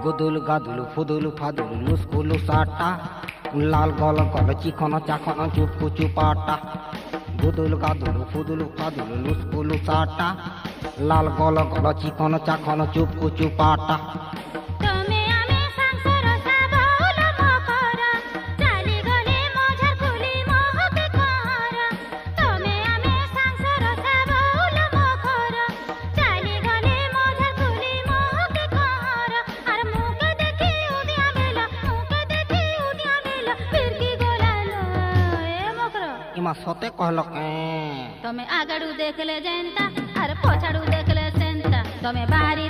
গুদুল গাদুল ফুদুল ফাদুল লুসকুলু সাটা লাল গল গল চিকন চাকন চুপকু চুপাটা গুদুল গাদুল ফুদুল ফাদুল লুসকুলু সাটা লাল গল গল চিকন চাকন চুপকু চুপাটা इमा सते कहलक तमे आगड़ू देखले जेंता अरे पछाड़ू देखले सेंता तमे बाहरी